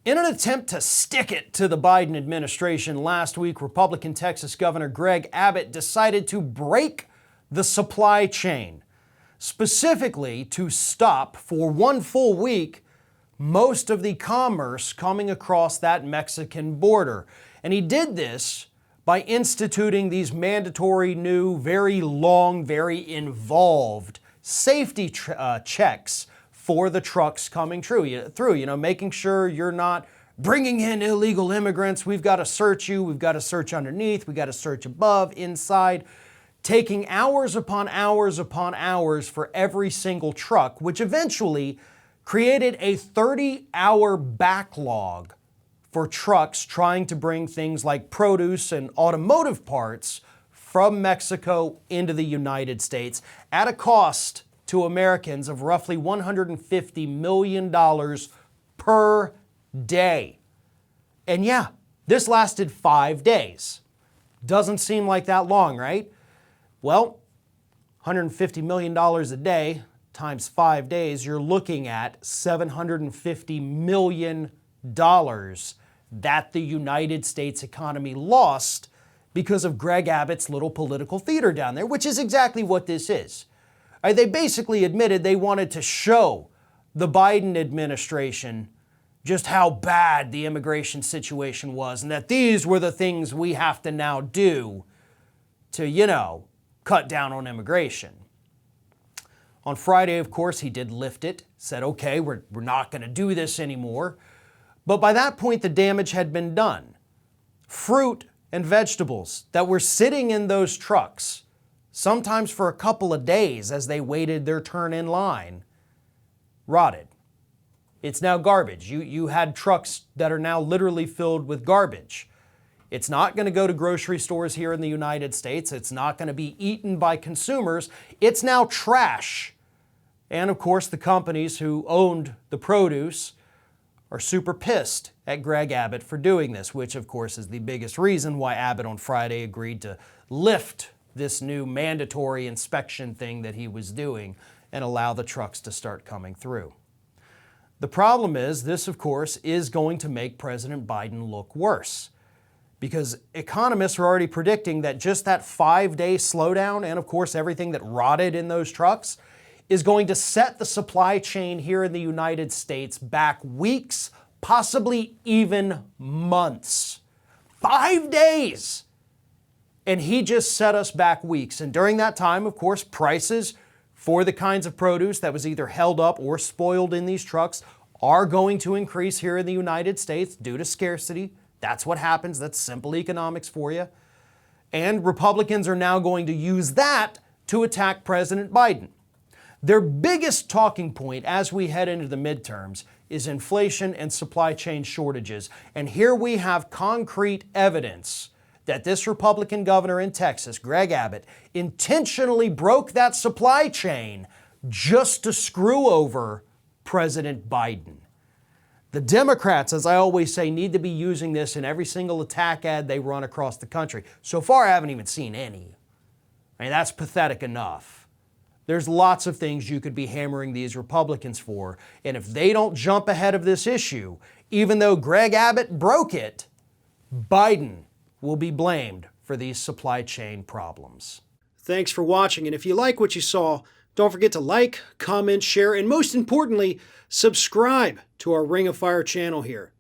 In an attempt to stick it to the Biden administration last week, Republican Texas Governor Greg Abbott decided to break the supply chain, specifically to stop for one full week most of the commerce coming across that Mexican border. And he did this by instituting these mandatory new, very long, very involved safety checks for the trucks coming through, making sure you're not bringing in illegal immigrants. We've got to search you. We've got to search underneath. We've got to search above, inside, taking hours upon hours upon hours for every single truck, which eventually created a 30-hour backlog for trucks trying to bring things like produce and automotive parts from Mexico into the United States at a cost to Americans of roughly $150 million per day. And yeah, this lasted 5 days. Doesn't seem like that long, right? Well, $150 million a day times 5 days, you're looking at $750 million that the United States economy lost because of Greg Abbott's little political theater down there, which is exactly what this is. They basically admitted they wanted to show the Biden administration just how bad the immigration situation was and that these were the things we have to now do to, cut down on immigration. On Friday, of course, he did lift it, said, okay, we're not going to do this anymore. But by that point, the damage had been done. Fruit and vegetables that were sitting in those trucks, sometimes for a couple of days as they waited their turn in line, rotted. It's now garbage. You had trucks that are now literally filled with garbage. It's not going to go to grocery stores here in the United States. It's not going to be eaten by consumers. It's now trash. And of course, the companies who owned the produce are super pissed at Greg Abbott for doing this, which of course is the biggest reason why Abbott on Friday agreed to lift this new mandatory inspection thing that he was doing and allow the trucks to start coming through. The problem is, this of course is going to make President Biden look worse, because economists are already predicting that just that 5-day slowdown and of course everything that rotted in those trucks is going to set the supply chain here in the United States back weeks, possibly even months. 5 days! And he just set us back weeks. And during that time, of course, prices for the kinds of produce that was either held up or spoiled in these trucks are going to increase here in the United States due to scarcity. That's what happens. That's simple economics for you. And Republicans are now going to use that to attack President Biden. Their biggest talking point as we head into the midterms is inflation and supply chain shortages. And here we have concrete evidence that this Republican governor in Texas, Greg Abbott, intentionally broke that supply chain just to screw over President Biden. The Democrats, as I always say, need to be using this in every single attack ad they run across the country. So far, I haven't even seen any. I mean, that's pathetic enough. There's lots of things you could be hammering these Republicans for. And if they don't jump ahead of this issue, even though Greg Abbott broke it, Biden will be blamed for these supply chain problems. Thanks for watching, and if you like what you saw, don't forget to like, comment, share, and most importantly, subscribe to our Ring of Fire channel here.